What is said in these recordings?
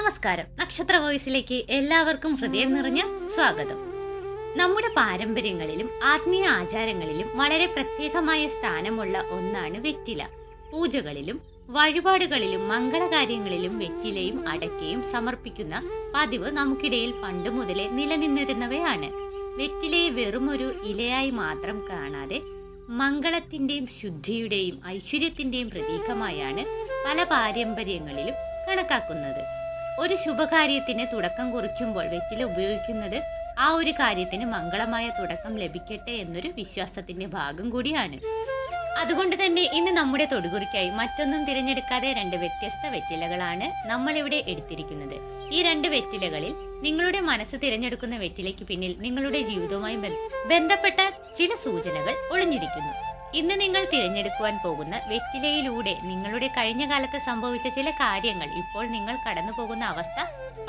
നമസ്കാരം. നക്ഷത്ര വോയിസിലേക്ക് എല്ലാവർക്കും ഹൃദയം നിറഞ്ഞ സ്വാഗതം. നമ്മുടെ പാരമ്പര്യങ്ങളിലും ആത്മീയ ആചാരങ്ങളിലും വളരെ പ്രത്യേകമായ സ്ഥാനമുള്ള ഒന്നാണ് വെറ്റില. പൂജകളിലും വഴിപാടുകളിലും മംഗളകാര്യങ്ങളിലും വെറ്റിലയും അടക്കയും സമർപ്പിക്കുന്ന പതിവ് നമുക്കിടയിൽ പണ്ട് മുതലേ നിലനിന്നിരുന്നവയാണ്. വെറ്റിലയെ വെറുമൊരു ഇലയായി മാത്രം കാണാതെ മംഗളത്തിന്റെയും ശുദ്ധിയുടെയും ഐശ്വര്യത്തിന്റെയും പ്രതീകമായാണ് പല പാരമ്പര്യങ്ങളിലും കണക്കാക്കുന്നത്. ഒരു ശുഭകാര്യത്തിന് തുടക്കം കുറിക്കുമ്പോൾ വെറ്റില ഉപയോഗിക്കുന്നത് ആ ഒരു കാര്യത്തിന് മംഗളമായ തുടക്കം ലഭിക്കട്ടെ എന്നൊരു വിശ്വാസത്തിന്റെ ഭാഗം കൂടിയാണ്. അതുകൊണ്ട് തന്നെ ഇന്ന് നമ്മുടെ തൊടുകുറിക്കായി മറ്റൊന്നും തിരഞ്ഞെടുക്കാതെ 2 വ്യത്യസ്ത വെറ്റിലകളാണ് നമ്മളിവിടെ എടുത്തിരിക്കുന്നത്. ഈ 2 വെറ്റിലകളിൽ നിങ്ങളുടെ മനസ്സ് തിരഞ്ഞെടുക്കുന്ന വെറ്റിലയ്ക്ക് പിന്നിൽ നിങ്ങളുടെ ജീവിതവുമായി ബന്ധപ്പെട്ട ചില സൂചനകൾ ഒളിഞ്ഞിരിക്കുന്നു. ഇന്ന് നിങ്ങൾ തിരഞ്ഞെടുക്കുവാൻ പോകുന്ന വെറ്റിലയിലൂടെ നിങ്ങളുടെ കഴിഞ്ഞ കാലത്ത് സംഭവിച്ച ചില കാര്യങ്ങൾ, ഇപ്പോൾ നിങ്ങൾ കടന്നു പോകുന്ന അവസ്ഥ,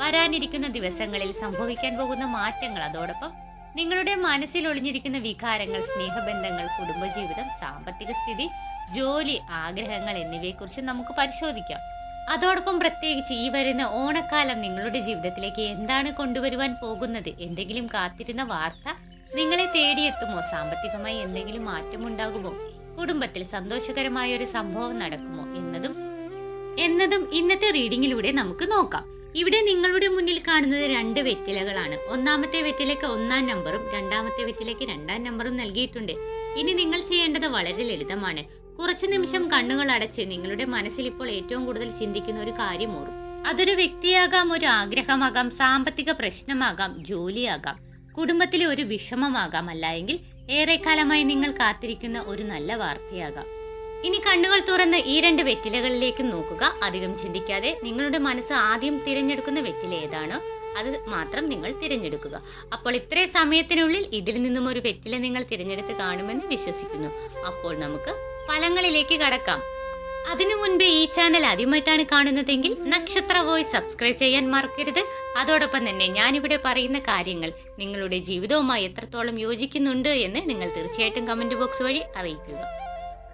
വരാനിരിക്കുന്ന ദിവസങ്ങളിൽ സംഭവിക്കാൻ പോകുന്ന മാറ്റങ്ങൾ, അതോടൊപ്പം നിങ്ങളുടെ മനസ്സിൽ ഒളിഞ്ഞിരിക്കുന്ന വികാരങ്ങൾ, സ്നേഹബന്ധങ്ങൾ, കുടുംബജീവിതം, സാമ്പത്തിക സ്ഥിതി, ജോലി, ആഗ്രഹങ്ങൾ എന്നിവയെക്കുറിച്ച് നമുക്ക് പരിശോധിക്കാം. അതോടൊപ്പം പ്രത്യേകിച്ച് ഈ വരുന്ന ഓണക്കാലം നിങ്ങളുടെ ജീവിതത്തിലേക്ക് എന്താണ് കൊണ്ടുവരുവാൻ പോകുന്നത്, എന്തെങ്കിലും കാത്തിരുന്ന വാർത്ത നിങ്ങളെ തേടിയെത്തുമോ, സാമ്പത്തികമായി എന്തെങ്കിലും മാറ്റമുണ്ടാകുമോ, കുടുംബത്തിൽ സന്തോഷകരമായ ഒരു സംഭവം നടക്കുമോ എന്നതും ഇന്നത്തെ റീഡിങ്ങിലൂടെ നമുക്ക് നോക്കാം. ഇവിടെ നിങ്ങളുടെ മുന്നിൽ കാണുന്നത് 2 വെറ്റിലകളാണ്. ഒന്നാമത്തെ വെറ്റിലയ്ക്ക് 1-ാം നമ്പറും രണ്ടാമത്തെ വെറ്റിലയ്ക്ക് 2-ാം നമ്പറും നൽകിയിട്ടുണ്ട്. ഇനി നിങ്ങൾ ചെയ്യേണ്ടത് വളരെ ലളിതമാണ്. കുറച്ചു നിമിഷം കണ്ണുകൾ അടച്ച് നിങ്ങളുടെ മനസ്സിൽ ഇപ്പോൾ ഏറ്റവും കൂടുതൽ ചിന്തിക്കുന്ന ഒരു കാര്യം ഓർക്കും. അതൊരു വ്യക്തിയാകാം, ഒരു ആഗ്രഹമാകാം, സാമ്പത്തിക പ്രശ്നമാകാം, ജോലിയാകാം, കുടുംബത്തിലെ ഒരു വിഷമമാകാം, അല്ലായെങ്കിൽ ഏറെക്കാലമായി നിങ്ങൾ കാത്തിരിക്കുന്ന ഒരു നല്ല വാർത്തയാകാം. ഇനി കണ്ണുകൾ തുറന്ന് ഈ 2 വെറ്റിലകളിലേക്ക് നോക്കുക. അധികം ചിന്തിക്കാതെ നിങ്ങളുടെ മനസ്സ് ആദ്യം തിരഞ്ഞെടുക്കുന്ന വെറ്റില ഏതാണോ അത് മാത്രം നിങ്ങൾ തിരഞ്ഞെടുക്കുക. അപ്പോൾ ഇത്രയും സമയത്തിനുള്ളിൽ ഇതിൽ നിന്നും ഒരു വെറ്റില നിങ്ങൾ തിരഞ്ഞെടുത്ത് കാണുമെന്ന് വിശ്വസിക്കുന്നു. അപ്പോൾ നമുക്ക് ഫലങ്ങളിലേക്ക് കടക്കാം. അതിനു മുൻപേ ഈ ചാനൽ ആദ്യമായിട്ടാണ് കാണുന്നതെങ്കിൽ നക്ഷത്ര വോയിസ് സബ്സ്ക്രൈബ് ചെയ്യാൻ മറക്കരുത്. അതോടൊപ്പം തന്നെ ഞാനിവിടെ പറയുന്ന കാര്യങ്ങൾ നിങ്ങളുടെ ജീവിതവുമായി എത്രത്തോളം യോജിക്കുന്നുണ്ട് എന്ന് നിങ്ങൾ തീർച്ചയായിട്ടും കമന്റ് ബോക്സ് വഴി അറിയിക്കുക.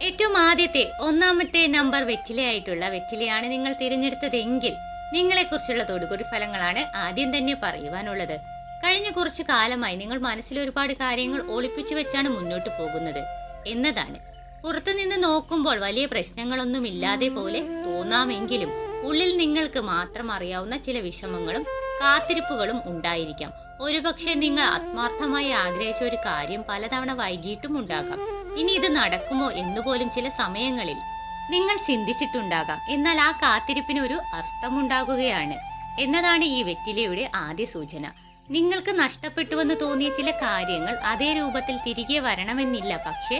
ഏറ്റവും ആദ്യത്തെ 1-ാമത്തെ നമ്പർ വെറ്റിലയായിട്ടുള്ള വെറ്റിലയാണ് നിങ്ങൾ തിരഞ്ഞെടുത്തതെങ്കിൽ നിങ്ങളെക്കുറിച്ചുള്ള തൊടുകുറി ഫലങ്ങളാണ് ആദ്യം തന്നെ പറയുവാനുള്ളത്. കഴിഞ്ഞ കുറച്ചു കാലമായി നിങ്ങൾ മനസ്സിൽ ഒരുപാട് കാര്യങ്ങൾ ഒളിപ്പിച്ചു വെച്ചാണ് മുന്നോട്ട് പോകുന്നത് എന്നതാണ്. പുറത്തുനിന്ന് നോക്കുമ്പോൾ വലിയ പ്രശ്നങ്ങളൊന്നും ഇല്ലാതെ പോലെ തോന്നാമെങ്കിലും ഉള്ളിൽ നിങ്ങൾക്ക് മാത്രം അറിയാവുന്ന ചില വിഷമങ്ങളും കാത്തിരിപ്പുകളും ഉണ്ടായിരിക്കാം. ഒരുപക്ഷെ നിങ്ങൾ ആത്മാർത്ഥമായി ആഗ്രഹിച്ച ഒരു കാര്യം പലതവണ വൈകിട്ടും ഉണ്ടാകാം. ഇനി ഇത് നടക്കുമോ എന്നുപോലും ചില സമയങ്ങളിൽ നിങ്ങൾ ചിന്തിച്ചിട്ടുണ്ടാകാം. എന്നാൽ ആ കാത്തിരിപ്പിന് ഒരു അർത്ഥമുണ്ടാകുകയാണ് എന്നതാണ് ഈ വെറ്റിലയുടെ ആദ്യ സൂചന. നിങ്ങൾക്ക് നഷ്ടപ്പെട്ടുവെന്ന് തോന്നിയ ചില കാര്യങ്ങൾ അതേ രൂപത്തിൽ തിരികെ വരണമെന്നില്ല, പക്ഷേ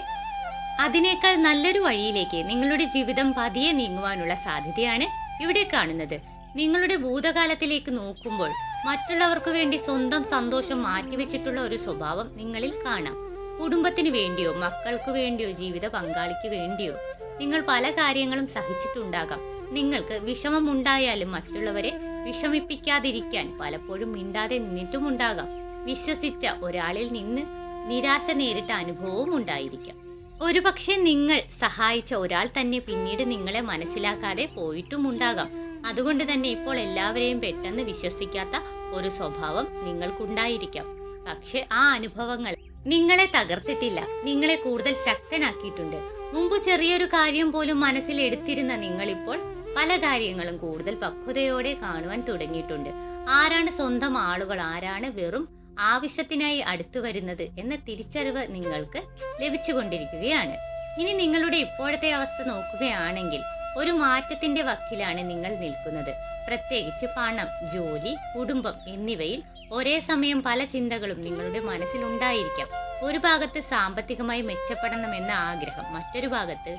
അതിനേക്കാൾ നല്ലൊരു വഴിയിലേക്ക് നിങ്ങളുടെ ജീവിതം പതിയെ നീങ്ങുവാനുള്ള സാധ്യതയാണ് ഇവിടെ കാണുന്നത്. നിങ്ങളുടെ ഭൂതകാലത്തിലേക്ക് നോക്കുമ്പോൾ മറ്റുള്ളവർക്ക് വേണ്ടി സ്വന്തം സന്തോഷം മാറ്റിവെച്ചിട്ടുള്ള ഒരു സ്വഭാവം നിങ്ങളിൽ കാണാം. കുടുംബത്തിന് വേണ്ടിയോ മക്കൾക്ക് വേണ്ടിയോ ജീവിത പങ്കാളിക്ക് വേണ്ടിയോ നിങ്ങൾ പല കാര്യങ്ങളും സഹിച്ചിട്ടുണ്ടാകാം. നിങ്ങൾക്ക് വിഷമമുണ്ടായാലും മറ്റുള്ളവരെ വിഷമിപ്പിക്കാതിരിക്കാൻ പലപ്പോഴും മിണ്ടാതെ നിന്നിട്ടുമുണ്ടാകാം. വിശ്വസിച്ച ഒരാളിൽ നിന്ന് നിരാശ നേരിട്ട അനുഭവവും ഉണ്ടായിരിക്കാം. ഒരുപക്ഷെ നിങ്ങൾ സഹായിച്ച ഒരാൾ തന്നെ പിന്നീട് നിങ്ങളെ മനസ്സിലാക്കാതെ പോയിട്ടുമുണ്ടാകാം. അതുകൊണ്ട് തന്നെ ഇപ്പോൾ എല്ലാവരെയും പെട്ടെന്ന് വിശ്വസിക്കാത്ത ഒരു സ്വഭാവം നിങ്ങൾക്കുണ്ടായിരിക്കാം. പക്ഷെ ആ അനുഭവങ്ങൾ നിങ്ങളെ തകർത്തിട്ടില്ല, നിങ്ങളെ കൂടുതൽ ശക്തനാക്കിയിട്ടുണ്ട്. മുമ്പ് ചെറിയൊരു കാര്യം പോലും മനസ്സിൽ എടുത്തിരുന്ന നിങ്ങളിപ്പോൾ പല കാര്യങ്ങളും കൂടുതൽ പക്വതയോടെ കാണുവാൻ തുടങ്ങിയിട്ടുണ്ട്. ആരാണ് സ്വന്തം ആളുകൾ, ആരാണ് വെറും ആവശ്യത്തിനായി അടുത്തു വരുന്നത് എന്ന തിരിച്ചറിവ് നിങ്ങൾക്ക് ലഭിച്ചുകൊണ്ടിരിക്കുകയാണ്. ഇനി നിങ്ങളുടെ ഇപ്പോഴത്തെ അവസ്ഥ നോക്കുകയാണെങ്കിൽ ഒരു മാറ്റത്തിന്റെ വക്കിലാണ് നിങ്ങൾ നിൽക്കുന്നത്. പ്രത്യേകിച്ച് പണം, ജോലി, കുടുംബം എന്നിവയിൽ ഒരേ സമയം പല ചിന്തകളും നിങ്ങളുടെ മനസ്സിൽ ഉണ്ടായിരിക്കാം. ഒരു ഭാഗത്ത് സാമ്പത്തികമായി മെച്ചപ്പെടണമെന്ന ആഗ്രഹം, മറ്റൊരു ഭാഗത്ത്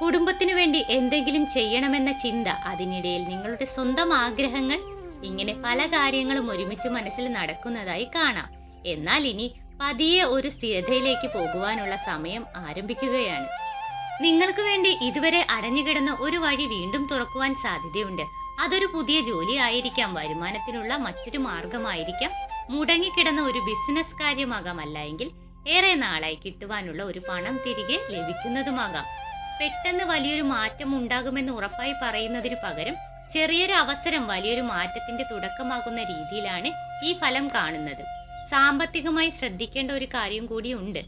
കുടുംബത്തിനു വേണ്ടി എന്തെങ്കിലും ചെയ്യണമെന്ന ചിന്ത, അതിനിടയിൽ നിങ്ങളുടെ സ്വന്തം ആഗ്രഹങ്ങൾ. ഇങ്ങനെ പല കാര്യങ്ങളും ഒരുമിച്ച് മനസ്സിൽ നടക്കുന്നതായി കാണാം. എന്നാൽ ഇനി പതിയെ ഒരു സ്ഥിരതയിലേക്ക് പോകുവാനുള്ള സമയം ആരംഭിക്കുകയാണ്. നിങ്ങൾക്ക് വേണ്ടി ഇതുവരെ അടഞ്ഞുകിടന്ന ഒരു വഴി വീണ്ടും തുറക്കുവാൻ സാധ്യതയുണ്ട്. അതൊരു പുതിയ ജോലി ആയിരിക്കാം, വരുമാനത്തിനുള്ള മറ്റൊരു മാർഗമായിരിക്കാം, മുടങ്ങിക്കിടന്ന ഒരു ബിസിനസ് കാര്യമാകാം, അല്ലെങ്കിൽ ഏറെ നാളായി കിട്ടുവാനുള്ള ഒരു പണം തിരികെ ലഭിക്കുന്നതുമാകാം. പെട്ടെന്ന് വലിയൊരു മാറ്റം ഉണ്ടാകുമെന്ന് ഉറപ്പായി പറയുന്നതിനു പകരം ചെറിയൊരു അവസരം വലിയൊരു മാറ്റത്തിന്റെ തുടക്കമാകുന്ന രീതിയിലാണ് ഈ ഫലം കാണുന്നത്. സാമ്പത്തികമായി ശ്രദ്ധിക്കേണ്ട ഒരു കാര്യം കൂടിയുണ്ട്.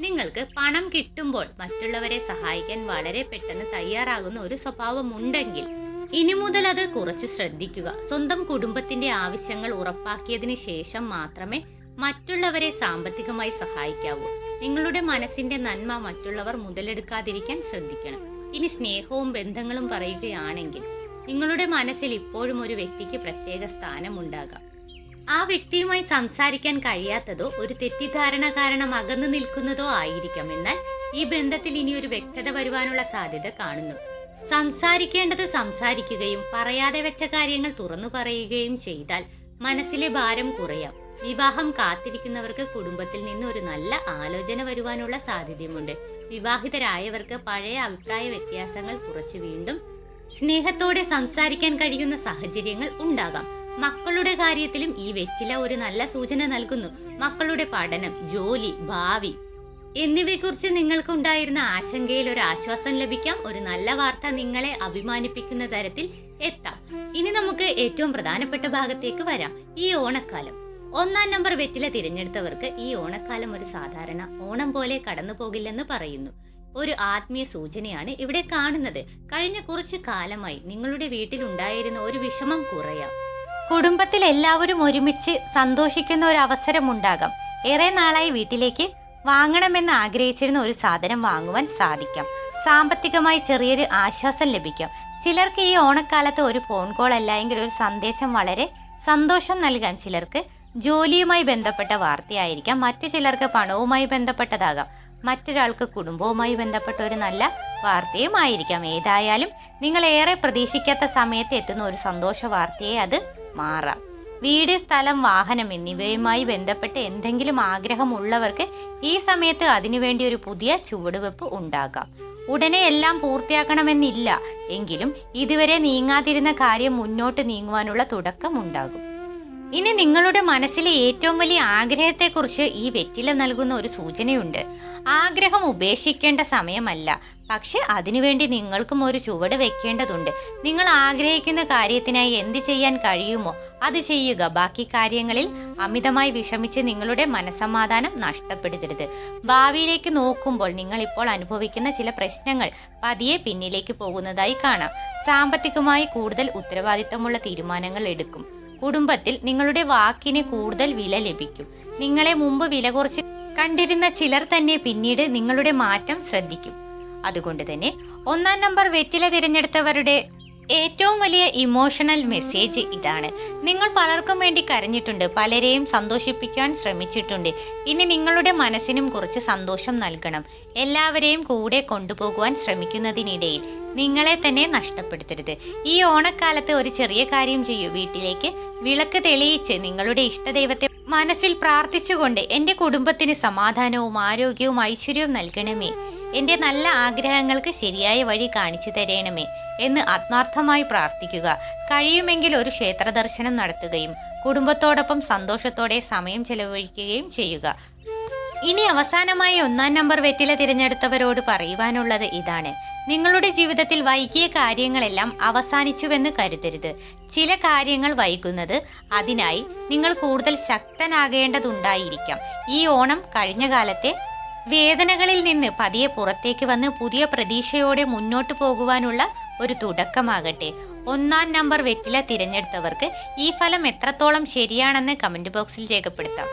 നിങ്ങൾക്ക് പണം കിട്ടുമ്പോൾ മറ്റുള്ളവരെ സഹായിക്കാൻ വളരെ പെട്ടെന്ന് തയ്യാറാകുന്ന ഒരു സ്വഭാവമുണ്ടെങ്കിൽ ഇനി മുതൽ അത് കുറച്ച് ശ്രദ്ധിക്കുക. സ്വന്തം കുടുംബത്തിന്റെ ആവശ്യങ്ങൾ ഉറപ്പാക്കിയതിന് ശേഷം മാത്രമേ മറ്റുള്ളവരെ സാമ്പത്തികമായി സഹായിക്കാവൂ. നിങ്ങളുടെ മനസ്സിന്റെ നന്മ മറ്റുള്ളവർ മുതലെടുക്കാതിരിക്കാൻ ശ്രദ്ധിക്കണം. ഇനി സ്നേഹവും ബന്ധങ്ങളും പറയുകയാണെങ്കിൽ നിങ്ങളുടെ മനസ്സിൽ ഇപ്പോഴും ഒരു വ്യക്തിക്ക് പ്രത്യേക സ്ഥാനമുണ്ടാകാം. ആ വ്യക്തിയുമായി സംസാരിക്കാൻ കഴിയാത്തതോ ഒരു തെറ്റിദ്ധാരണ കാരണം അകന്നു നിൽക്കുന്നതോ ആയിരിക്കാം. എന്നാൽ ഈ ബന്ധത്തിൽ ഇനി ഒരു വ്യക്തത വരുവാനുള്ള സാധ്യത കാണുന്നു. സംസാരിക്കേണ്ടത് സംസാരിക്കുകയും പറയാതെ വെച്ച കാര്യങ്ങൾ തുറന്നു പറയുകയും ചെയ്താൽ മനസ്സിലെ ഭാരം കുറയാം. വിവാഹം കാത്തിരിക്കുന്നവർക്ക് കുടുംബത്തിൽ നിന്ന് ഒരു നല്ല ആലോചന വരുവാനുള്ള സാധ്യതയുമുണ്ട്. വിവാഹിതരായവർക്ക് പഴയ അഭിപ്രായ വ്യത്യാസങ്ങൾ കുറച്ച് വീണ്ടും സ്നേഹത്തോടെ സംസാരിക്കാൻ കഴിയുന്ന സാഹചര്യങ്ങൾ ഉണ്ടാകാം. മക്കളുടെ കാര്യത്തിലും ഈ വെറ്റില ഒരു നല്ല സൂചന നൽകുന്നു. മക്കളുടെ പഠനം, ജോലി, ഭാവി എന്നിവയെക്കുറിച്ച് നിങ്ങൾക്കുണ്ടായിരുന്ന ആശങ്കയിൽ ഒരു ആശ്വാസം ലഭിക്കാം. ഒരു നല്ല വാർത്ത നിങ്ങളെ അഭിമാനിപ്പിക്കുന്ന തരത്തിൽ എത്താം. ഇനി നമുക്ക് ഏറ്റവും പ്രധാനപ്പെട്ട ഭാഗത്തേക്ക് വരാം. ഈ ഓണക്കാലം 1-ാം നമ്പർ വെറ്റില തിരഞ്ഞെടുത്തവർക്ക് ഈ ഓണക്കാലം ഒരു സാധാരണ ഓണം പോലെ കടന്നു പോകില്ലെന്ന് പറയുന്നു. ഒരു ആത്മീയ സൂചനയാണ് ഇവിടെ കാണുന്നത്. കഴിഞ്ഞ കുറച്ചു കാലമായി നിങ്ങളുടെ വീട്ടിൽ ഉണ്ടായിരുന്ന ഒരു വിഷമം കുറയാം. കുടുംബത്തിൽ എല്ലാവരും ഒരുമിച്ച് സന്തോഷിക്കുന്ന ഒരു അവസരം ഉണ്ടാകാം. ഏറെ നാളായി വീട്ടിലേക്ക് വാങ്ങണമെന്ന് ആഗ്രഹിച്ചിരുന്ന ഒരു സാധനം വാങ്ങുവാൻ സാധിക്കാം. സാമ്പത്തികമായി ചെറിയൊരു ആശ്വാസം ലഭിക്കാം. ചിലർക്ക് ഈ ഓണക്കാലത്ത് ഒരു ഫോൺ കോൾ അല്ലെങ്കിൽ ഒരു സന്ദേശം വളരെ സന്തോഷം നൽകാം. ചിലർക്ക് ജോലിയുമായി ബന്ധപ്പെട്ട വാർത്തയായിരിക്കാം. മറ്റു ചിലർക്ക് പണവുമായി ബന്ധപ്പെട്ടതാകാം. മറ്റൊരാൾക്ക് കുടുംബവുമായി ബന്ധപ്പെട്ട ഒരു നല്ല വാർത്തയും ആയിരിക്കാം. ഏതായാലും നിങ്ങൾ ഏറെ പ്രതീക്ഷിക്കാത്ത സമയത്ത് എത്തുന്ന ഒരു സന്തോഷ വാർത്തയെ അത് മാറാം. വീട്, സ്ഥലം, വാഹനം എന്നിവയുമായി ബന്ധപ്പെട്ട് എന്തെങ്കിലും ആഗ്രഹമുള്ളവർക്ക് ഈ സമയത്ത് അതിനുവേണ്ടി ഒരു പുതിയ ചുവടുവെപ്പ് ഉണ്ടാകാം. ഉടനെ എല്ലാം പൂർത്തിയാക്കണമെന്നില്ല എങ്കിലും ഇതുവരെ നീങ്ങാതിരുന്ന കാര്യം മുന്നോട്ട് നീങ്ങുവാനുള്ള തുടക്കം ഉണ്ടാകും. ഇനി നിങ്ങളുടെ മനസ്സിലെ ഏറ്റവും വലിയ ആഗ്രഹത്തെക്കുറിച്ച് ഈ വെറ്റില നൽകുന്ന ഒരു സൂചനയുണ്ട്. ആഗ്രഹം ഉപേക്ഷിക്കേണ്ട സമയമല്ല, പക്ഷെ അതിനുവേണ്ടി നിങ്ങൾക്കും ഒരു ചുവട് വെക്കേണ്ടതുണ്ട്. നിങ്ങൾ ആഗ്രഹിക്കുന്ന കാര്യത്തിനായി എന്ത് ചെയ്യാൻ കഴിയുമോ അത് ചെയ്യുക. ബാക്കി കാര്യങ്ങളിൽ അമിതമായി വിഷമിച്ച് നിങ്ങളുടെ മനസ്സമാധാനം നഷ്ടപ്പെടുത്തരുത്. ഭാവിയിലേക്ക് നോക്കുമ്പോൾ നിങ്ങൾ ഇപ്പോൾ അനുഭവിക്കുന്ന ചില പ്രശ്നങ്ങൾ പതിയെ പിന്നിലേക്ക് പോകുന്നതായി കാണാം. സാമ്പത്തികമായി കൂടുതൽ ഉത്തരവാദിത്തമുള്ള തീരുമാനങ്ങൾ എടുക്കും. കുടുംബത്തിൽ നിങ്ങളുടെ വാക്കിന് കൂടുതൽ വില ലഭിക്കും. നിങ്ങളെ മുമ്പ് വില കുറച്ച് കണ്ടിരുന്ന ചിലർ തന്നെ പിന്നീട് നിങ്ങളുടെ മാറ്റം ശ്രദ്ധിക്കും. അതുകൊണ്ട് തന്നെ 1-ാം നമ്പർ വെറ്റില തിരഞ്ഞെടുത്തവരുടെ ഏറ്റവും വലിയ ഇമോഷണൽ മെസ്സേജ് ഇതാണ്. നിങ്ങൾ പലർക്കും വേണ്ടി കരഞ്ഞിട്ടുണ്ട്, പലരെയും സന്തോഷിപ്പിക്കാൻ ശ്രമിച്ചിട്ടുണ്ട്. ഇനി നിങ്ങളുടെ മനസ്സിനും കുറച്ച് സന്തോഷം നൽകണം. എല്ലാവരെയും കൂടെ കൊണ്ടുപോകുവാൻ ശ്രമിക്കുന്നതിനിടയിൽ നിങ്ങളെ തന്നെ നഷ്ടപ്പെടുത്തരുത്. ഈ ഓണക്കാലത്ത് ഒരു ചെറിയ കാര്യം ചെയ്യൂ. വീട്ടിലേക്ക് വിളക്ക് തെളിയിച്ച് നിങ്ങളുടെ ഇഷ്ടദൈവത്തെ മനസ്സിൽ പ്രാർത്ഥിച്ചുകൊണ്ട് എൻ്റെ കുടുംബത്തിന് സമാധാനവും ആരോഗ്യവും ഐശ്വര്യവും നൽകണമേ, എൻ്റെ നല്ല ആഗ്രഹങ്ങൾക്ക് ശരിയായ വഴി കാണിച്ചു തരണമേ എന്ന് ആത്മാർത്ഥമായി പ്രാർത്ഥിക്കുക. കഴിയുമെങ്കിൽ ഒരു ക്ഷേത്ര ദർശനം നടത്തുകയും കുടുംബത്തോടൊപ്പം സന്തോഷത്തോടെ സമയം ചെലവഴിക്കുകയും ചെയ്യുക. ഇനി അവസാനമായി 1-ാം നമ്പർ വെറ്റില തിരഞ്ഞെടുത്തവരോട് പറയുവാനുള്ളത് ഇതാണ്. നിങ്ങളുടെ ജീവിതത്തിൽ വൈകിയ കാര്യങ്ങളെല്ലാം അവസാനിച്ചുവെന്ന് കരുതരുത്. ചില കാര്യങ്ങൾ വൈകുന്നത് അതിനായി നിങ്ങൾ കൂടുതൽ ശക്തനാകേണ്ടതുണ്ടായിരിക്കാം. ഈ ഓണം കഴിഞ്ഞ കാലത്തെ വേദനകളിൽ നിന്ന് പതിയെ പുറത്തേക്ക് വന്ന് പുതിയ പ്രതീക്ഷയോടെ മുന്നോട്ട് പോകുവാനുള്ള ഒരു തുടക്കമാകട്ടെ. 1-ാം നമ്പർ വെറ്റില തിരഞ്ഞെടുത്തവർക്ക് ഈ ഫലം എത്രത്തോളം ശരിയാണെന്ന് കമന്റ് ബോക്സിൽ രേഖപ്പെടുത്താം.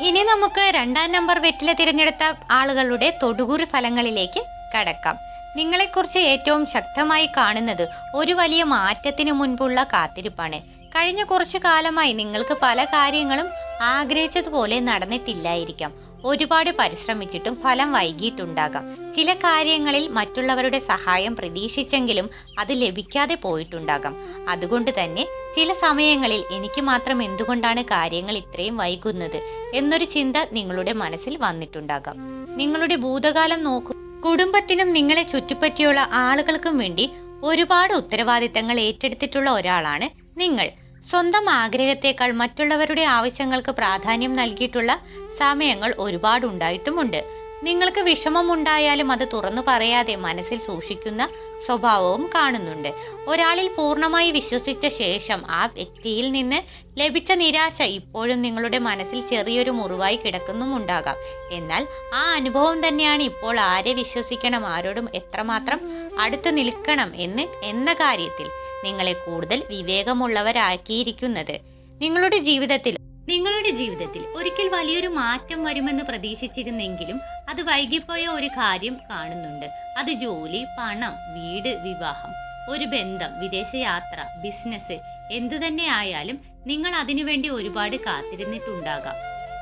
ഇനി നമുക്ക് 2-ാം നമ്പർ വെറ്റില തിരഞ്ഞെടുത്ത ആളുകളുടെ തൊടുകുറി ഫലങ്ങളിലേക്ക് കടക്കാം. നിങ്ങളെക്കുറിച്ച് ഏറ്റവും ശക്തമായി കാണുന്നത് ഒരു വലിയ മാറ്റത്തിന് മുൻപുള്ള കാത്തിരിപ്പാണ്. കഴിഞ്ഞ കുറച്ചു കാലമായി നിങ്ങൾക്ക് പല കാര്യങ്ങളും ആഗ്രഹിച്ചതുപോലെ നടന്നിട്ടില്ലായിരിക്കാം. ഒരുപാട് പരിശ്രമിച്ചിട്ടും ഫലം വൈകിയിട്ടുണ്ടാകാം. ചില കാര്യങ്ങളിൽ മറ്റുള്ളവരുടെ സഹായം പ്രതീക്ഷിച്ചെങ്കിലും അത് ലഭിക്കാതെ പോയിട്ടുണ്ടാകാം. അതുകൊണ്ട് തന്നെ ചില സമയങ്ങളിൽ എനിക്ക് മാത്രം എന്തുകൊണ്ടാണ് കാര്യങ്ങൾ ഇത്രയും വൈകുന്നത് എന്നൊരു ചിന്ത നിങ്ങളുടെ മനസ്സിൽ വന്നിട്ടുണ്ടാകാം. നിങ്ങളുടെ ഭൂതകാലം നോക്കൂ. കുടുംബത്തിനും നിങ്ങളെ ചുറ്റിപ്പറ്റിയുള്ള ആളുകൾക്കും വേണ്ടി ഒരുപാട് ഉത്തരവാദിത്തങ്ങൾ ഏറ്റെടുത്തിട്ടുള്ള ഒരാളാണ് നിങ്ങൾ. സ്വന്തം ആഗ്രഹത്തേക്കാൾ മറ്റുള്ളവരുടെ ആവശ്യങ്ങൾക്ക് പ്രാധാന്യം നൽകിയിട്ടുള്ള സമയങ്ങൾ ഒരുപാടുണ്ടായിട്ടുമുണ്ട്. നിങ്ങൾക്ക് വിഷമമുണ്ടായാലും അത് തുറന്നു പറയാതെ മനസ്സിൽ സൂക്ഷിക്കുന്ന സ്വഭാവവും കാണുന്നുണ്ട്. ഒരാളിൽ പൂർണ്ണമായി വിശ്വസിച്ച ശേഷം ആ വ്യക്തിയിൽ നിന്ന് ലഭിച്ച നിരാശ ഇപ്പോഴും നിങ്ങളുടെ മനസ്സിൽ ചെറിയൊരു മുറിവായി കിടക്കുന്നുമുണ്ടാകാം. എന്നാൽ ആ അനുഭവം തന്നെയാണ് ഇപ്പോൾ ആരെ വിശ്വസിക്കണം, ആരോടും എത്രമാത്രം അടുത്ത് നിൽക്കണം എന്ന കാര്യത്തിൽ നിങ്ങളെ കൂടുതൽ വിവേകമുള്ളവരാക്കിയിരിക്കുന്നത്. നിങ്ങളുടെ ജീവിതത്തിൽ ഒരിക്കൽ വലിയൊരു മാറ്റം വരുമെന്ന് പ്രതീക്ഷിച്ചിരുന്നെങ്കിലും അത് വൈകിപ്പോയ ഒരു കാര്യം കാണുന്നുണ്ട്. അത് ജോലി, പണം, വീട്, വിവാഹം, ഒരു ബന്ധം, വിദേശയാത്ര, ബിസിനസ്, എന്തുതന്നെ ആയാലും നിങ്ങൾ അതിനുവേണ്ടി ഒരുപാട് കാത്തിരുന്നിട്ടുണ്ടാകാം.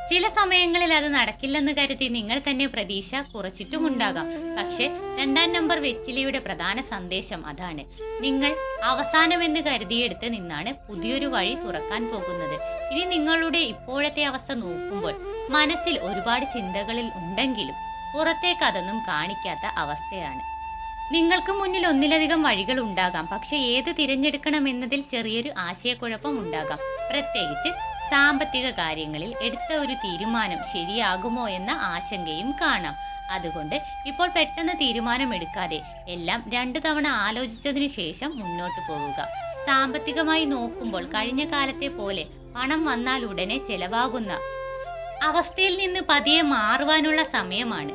ചില സമയങ്ങളിൽ അത് നടക്കില്ലെന്ന് കരുതി നിങ്ങൾ തന്നെ പ്രതീക്ഷ കുറച്ചിട്ടുമുണ്ടാകാം. പക്ഷെ 2ാം നമ്പർ വെറ്റിലയുടെ പ്രധാന സന്ദേശം അതാണ്. നിങ്ങൾ അവസാനമെന്ന് കരുതിയെടുത്ത് നിന്നാണ് പുതിയൊരു വഴി തുറക്കാൻ പോകുന്നത്. ഇനി നിങ്ങളുടെ ഇപ്പോഴത്തെ അവസ്ഥ നോക്കുമ്പോൾ മനസ്സിൽ ഒരുപാട് ചിന്തകളിൽ ഉണ്ടെങ്കിലും പുറത്തേക്ക് അതൊന്നും കാണിക്കാത്ത അവസ്ഥയാണ്. നിങ്ങൾക്ക് മുന്നിൽ ഒന്നിലധികം വഴികൾ ഉണ്ടാകാം. പക്ഷെ ഏത് തിരഞ്ഞെടുക്കണമെന്നതിൽ ചെറിയൊരു ആശയക്കുഴപ്പം ഉണ്ടാകാം. പ്രത്യേകിച്ച് സാമ്പത്തിക കാര്യങ്ങളിൽ എടുത്ത ഒരു തീരുമാനം ശരിയാകുമോ എന്ന ആശങ്കയും കാണാം. അതുകൊണ്ട് ഇപ്പോൾ പെട്ടെന്ന് തീരുമാനമെടുക്കാതെ എല്ലാം 2 തവണ ആലോചിച്ചതിനു ശേഷം മുന്നോട്ട് പോവുക. സാമ്പത്തികമായി നോക്കുമ്പോൾ കഴിഞ്ഞ കാലത്തെ പോലെ പണം വന്നാൽ ഉടനെ ചെലവാകുന്ന അവസ്ഥയിൽ നിന്ന് പതിയെ മാറുവാനുള്ള സമയമാണ്.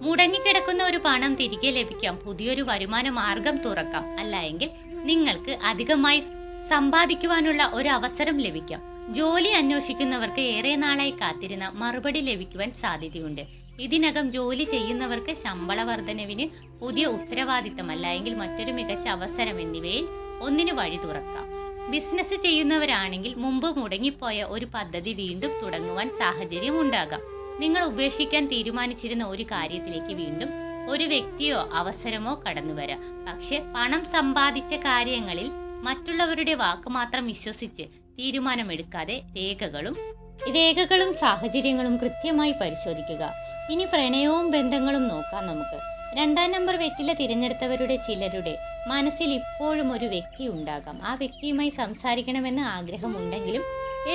മുടങ്ങിക്കിടക്കുന്ന ഒരു പണം തിരികെ ലഭിക്കാം. പുതിയൊരു വരുമാന മാർഗം തുറക്കാം. അല്ലെങ്കിൽ നിങ്ങൾക്ക് അധികമായി സമ്പാദിക്കുവാനുള്ള ഒരു അവസരം ലഭിക്കാം. ജോലി അന്വേഷിക്കുന്നവർക്ക് ഏറെ നാളായി കാത്തിരുന്ന മറുപടി ലഭിക്കുവാൻ സാധ്യതയുണ്ട്. ഇതിനകം ജോലി ചെയ്യുന്നവർക്ക് ശമ്പള വർധനവിന്, പുതിയ ഉത്തരവാദിത്തം, അല്ലെങ്കിൽ മറ്റൊരു മികച്ച അവസരം എന്നിവയിൽ ഒന്നിന് വഴി തുറക്കാം. ബിസിനസ് ചെയ്യുന്നവരാണെങ്കിൽ മുമ്പ് മുടങ്ങിപ്പോയ ഒരു പദ്ധതി വീണ്ടും തുടങ്ങുവാൻ സാഹചര്യം ഉണ്ടാകാം. നിങ്ങൾ ഉപേക്ഷിക്കാൻ തീരുമാനിച്ചിരുന്ന ഒരു കാര്യത്തിലേക്ക് വീണ്ടും ഒരു വ്യക്തിയോ അവസരമോ കടന്നുവരാം. പക്ഷെ പണം സമ്പാദിച്ച കാര്യങ്ങളിൽ മറ്റുള്ളവരുടെ വാക്ക് മാത്രം വിശ്വസിച്ച് തീരുമാനമെടുക്കാതെ രേഖകളും സാഹചര്യങ്ങളും കൃത്യമായി പരിശോധിക്കുക. ഇനി പ്രണയവും ബന്ധങ്ങളും നോക്കാം നമുക്ക്. 2ാം നമ്പർ വെറ്റില തിരഞ്ഞെടുത്തവരുടെ ചിലരുടെ മനസ്സിൽ ഇപ്പോഴും ഒരു വ്യക്തി ഉണ്ടാകാം. ആ വ്യക്തിയുമായി സംസാരിക്കണമെന്ന് ആഗ്രഹമുണ്ടെങ്കിലും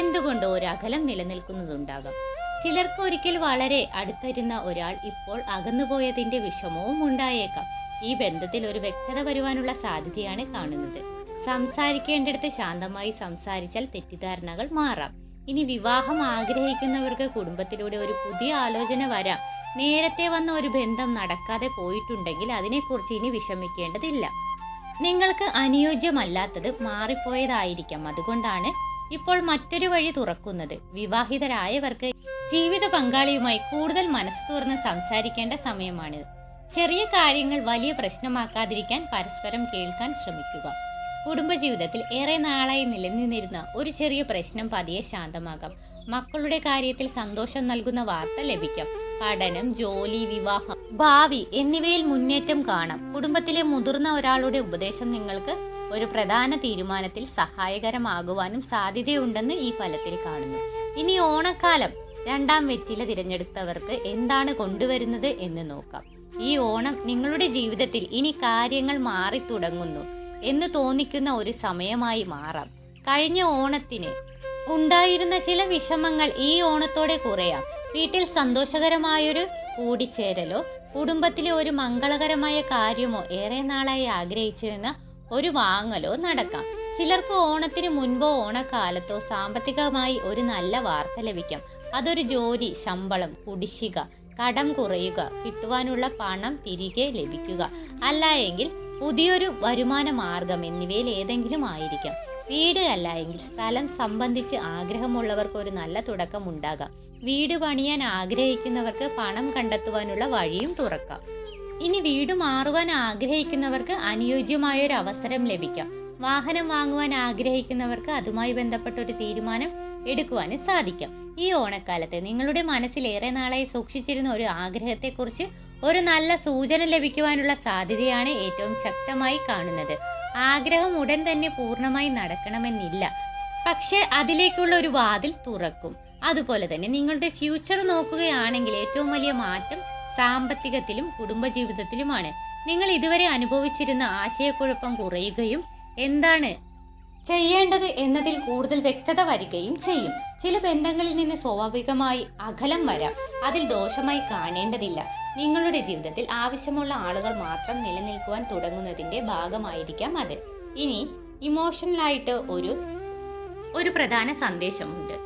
എന്തുകൊണ്ടോ ഒരു അകലം നിലനിൽക്കുന്നതുണ്ടാകാം. ചിലർക്ക് ഒരിക്കൽ വളരെ അടുത്തിരുന്ന ഒരാൾ ഇപ്പോൾ അകന്നുപോയതിന്റെ വിഷമവും ഉണ്ടായേക്കാം. ഈ ബന്ധത്തിൽ ഒരു വ്യക്തത വരുവാനുള്ള സാധ്യതയാണ് കാണുന്നത്. സംസാരിക്കേണ്ടിടത്ത് ശാന്തമായി സംസാരിച്ചാൽ തെറ്റിദ്ധാരണകൾ മാറാം. ഇനി വിവാഹം ആഗ്രഹിക്കുന്നവർക്ക് കുടുംബത്തിലൂടെ ഒരു പുതിയ ആലോചന വരാം. നേരത്തെ വന്ന ഒരു ബന്ധം നടക്കാതെ പോയിട്ടുണ്ടെങ്കിൽ അതിനെക്കുറിച്ച് ഇനി വിഷമിക്കേണ്ടതില്ല. നിങ്ങൾക്ക് അനുയോജ്യമല്ലാത്തത് മാറിപ്പോയതായിരിക്കാം. അതുകൊണ്ടാണ് ഇപ്പോൾ മറ്റൊരു വഴി തുറക്കുന്നത്. വിവാഹിതരായവർക്ക് ജീവിത പങ്കാളിയുമായി കൂടുതൽ മനസ്സ് തുറന്ന് സംസാരിക്കേണ്ട സമയമാണിത്. ചെറിയ കാര്യങ്ങൾ വലിയ പ്രശ്നമാക്കാതിരിക്കാൻ പരസ്പരം കേൾക്കാൻ ശ്രമിക്കുക. കുടുംബജീവിതത്തിൽ ഏറെ നാളായി നിലനിന്നിരുന്ന ഒരു ചെറിയ പ്രശ്നം പതിയെ ശാന്തമാകാം. മക്കളുടെ കാര്യത്തിൽ സന്തോഷം നൽകുന്ന വാർത്ത ലഭിക്കാം. പഠനം, ജോലി, വിവാഹം, ഭാവി എന്നിവയിൽ മുന്നേറ്റം കാണാം. കുടുംബത്തിലെ മുതിർന്ന ഒരാളുടെ ഉപദേശം നിങ്ങൾക്ക് ഒരു പ്രധാന തീരുമാനത്തിൽ സഹായകരമാകുവാനും സാധ്യതയുണ്ടെന്ന് ഈ ഫലത്തിൽ കാണുന്നു. ഇനി ഓണക്കാലം 2ാം വെറ്റില തിരഞ്ഞെടുത്തവർക്ക് എന്താണ് കൊണ്ടുവരുന്നത് എന്ന് നോക്കാം. ഈ ഓണം നിങ്ങളുടെ ജീവിതത്തിൽ ഇനി കാര്യങ്ങൾ മാറി തുടങ്ങുന്നു എന്ന് തോന്നിക്കുന്ന ഒരു സമയമായി മാറാം. കഴിഞ്ഞ ഓണത്തിന് ഉണ്ടായിരുന്ന ചില വിഷമങ്ങൾ ഈ ഓണത്തോടെ കുറയാം. വീട്ടിൽ സന്തോഷകരമായൊരു കൂടിച്ചേരലോ കുടുംബത്തിലെ ഒരു മംഗളകരമായ കാര്യമോ ഏറെ നാളായി ആഗ്രഹിച്ചിരുന്ന ഒരു വാങ്ങലോ നടക്കാം. ചിലർക്ക് ഓണത്തിന് മുൻപോ ഓണക്കാലത്തോ സാമ്പത്തികമായി ഒരു നല്ല വാർത്ത ലഭിക്കാം. അതൊരു ജോലി, ശമ്പളം, കുടിശ്ശിക, കടം കുറയുക, കിട്ടുവാനുള്ള പണം തിരികെ ലഭിക്കുക, അല്ല എങ്കിൽ പുതിയൊരു വരുമാന മാർഗം എന്നിവയിൽ ഏതെങ്കിലും ആയിരിക്കാം. വീട് അല്ല എങ്കിൽ സ്ഥലം സംബന്ധിച്ച് ആഗ്രഹമുള്ളവർക്ക് ഒരു നല്ല തുടക്കം ഉണ്ടാകാം. വീട് പണിയാൻ ആഗ്രഹിക്കുന്നവർക്ക് പണം കണ്ടെത്തുവാനുള്ള വഴിയും തുറക്കാം. ഇനി വീട് മാറുവാൻ ആഗ്രഹിക്കുന്നവർക്ക് അനുയോജ്യമായൊരു അവസരം ലഭിക്കാം. വാഹനം വാങ്ങുവാൻ ആഗ്രഹിക്കുന്നവർക്ക് അതുമായി ബന്ധപ്പെട്ട ഒരു തീരുമാനം എടുക്കുവാനും സാധിക്കാം. ഈ ഓണക്കാലത്ത് നിങ്ങളുടെ മനസ്സിൽ ഏറെ നാളായി സൂക്ഷിച്ചിരുന്ന ഒരു ആഗ്രഹത്തെക്കുറിച്ച് ഒരു നല്ല സൂചന ലഭിക്കുവാനുള്ള സാധ്യതയാണ് ഏറ്റവും ശക്തമായി കാണുന്നത്. ആഗ്രഹം ഉടൻ തന്നെ പൂർണ്ണമായി നടക്കണമെന്നില്ല, പക്ഷെ അതിലേക്കുള്ള ഒരു വാതിൽ തുറക്കും. അതുപോലെ തന്നെ നിങ്ങളുടെ ഫ്യൂച്ചർ നോക്കുകയാണെങ്കിൽ ഏറ്റവും വലിയ മാറ്റം സാമ്പത്തികത്തിലും കുടുംബജീവിതത്തിലുമാണ്. നിങ്ങൾ ഇതുവരെ അനുഭവിച്ചിരുന്ന ആശയക്കുഴപ്പം കുറയുകയും എന്താണ് ചെയ്യേണ്ടത് എന്നതിൽ കൂടുതൽ വ്യക്തത വരികയും ചെയ്യും. ചില ബന്ധങ്ങളിൽ നിന്ന് സ്വാഭാവികമായി അകലം വരാം. അതിൽ ദോഷമായി കാണേണ്ടതില്ല. നിങ്ങളുടെ ജീവിതത്തിൽ ആവശ്യമുള്ള ആളുകൾ മാത്രം നിലനിൽക്കുവാൻ തുടങ്ങുന്നതിന്റെ ഭാഗമായിരിക്കാം അത്. ഇനി ഇമോഷണലായിട്ട് ഒരു പ്രധാന സന്ദേശമുണ്ട്.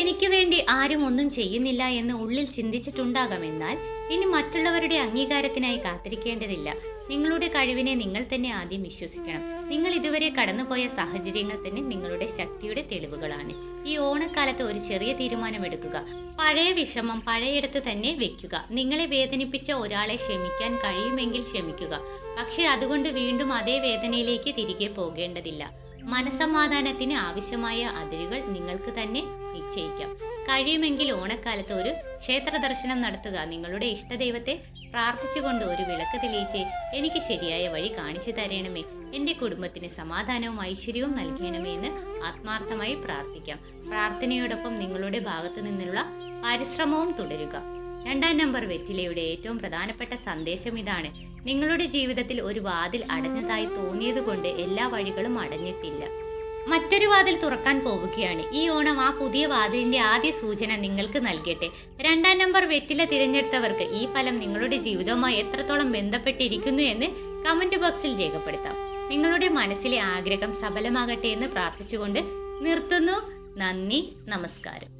എനിക്ക് വേണ്ടി ആരും ഒന്നും ചെയ്യുന്നില്ല എന്ന് ഉള്ളിൽ ചിന്തിച്ചിട്ടുണ്ടാകാം. എന്നാൽ ഇനി മറ്റുള്ളവരുടെ അംഗീകാരത്തിനായി കാത്തിരിക്കേണ്ടതില്ല. നിങ്ങളുടെ കഴിവിനെ നിങ്ങൾ തന്നെ ആദ്യം വിശ്വസിക്കണം. നിങ്ങൾ ഇതുവരെ കടന്നുപോയ സാഹചര്യങ്ങൾ തന്നെ നിങ്ങളുടെ ശക്തിയുടെ തെളിവുകളാണ്. ഈ ഓണക്കാലത്ത് ഒരു ചെറിയ തീരുമാനമെടുക്കുക. പഴയ വിഷമം പഴയയിടത്ത് തന്നെ വെക്കുക. നിങ്ങളെ വേദനിപ്പിച്ച ഒരാളെ ക്ഷമിക്കാൻ കഴിയുമെങ്കിൽ ക്ഷമിക്കുക. പക്ഷെ അതുകൊണ്ട് വീണ്ടും അതേ വേദനയിലേക്ക് തിരികെ പോകേണ്ടതില്ല. മനസമാധാനത്തിന് ആവശ്യമായ അതിരുകൾ നിങ്ങൾക്ക് തന്നെ നിശ്ചയിക്കാം. കഴിയുമെങ്കിൽ ഓണക്കാലത്ത് ഒരു ക്ഷേത്ര ദർശനം നടത്തുക. നിങ്ങളുടെ ഇഷ്ടദൈവത്തെ പ്രാർത്ഥിച്ചുകൊണ്ട് ഒരു വിളക്ക് തെളിയിച്ച് എനിക്ക് ശരിയായ വഴി കാണിച്ചു തരണമേ, എൻ്റെ കുടുംബത്തിന് സമാധാനവും ഐശ്വര്യവും നൽകണമേ എന്ന് ആത്മാർത്ഥമായി പ്രാർത്ഥിക്കാം. പ്രാർത്ഥനയോടൊപ്പം നിങ്ങളുടെ ഭാഗത്തു നിന്നുള്ള പരിശ്രമവും തുടരുക. 2-ാം നമ്പർ വെറ്റിലയുടെ ഏറ്റവും പ്രധാനപ്പെട്ട സന്ദേശം ഇതാണ്. നിങ്ങളുടെ ജീവിതത്തിൽ ഒരു വാതിൽ അടഞ്ഞതായി തോന്നിയതുകൊണ്ട് എല്ലാ വഴികളും അടഞ്ഞിട്ടില്ല. മറ്റൊരു വാതിൽ തുറക്കാൻ പോവുകയാണ്. ഈ ഓണം ആ പുതിയ വാതിലിന്റെ ആദ്യ സൂചന നിങ്ങൾക്ക് നൽകട്ടെ. 2-ാം നമ്പർ വെറ്റില തിരഞ്ഞെടുത്തവർക്ക് ഈ ഫലം നിങ്ങളുടെ ജീവിതവുമായി എത്രത്തോളം ബന്ധപ്പെട്ടിരിക്കുന്നു എന്ന് കമന്റ് ബോക്സിൽ രേഖപ്പെടുത്താം. നിങ്ങളുടെ മനസ്സിലെ ആഗ്രഹം സഫലമാകട്ടെ എന്ന് പ്രാർത്ഥിച്ചുകൊണ്ട് നിർത്തുന്നു. നന്ദി, നമസ്കാരം.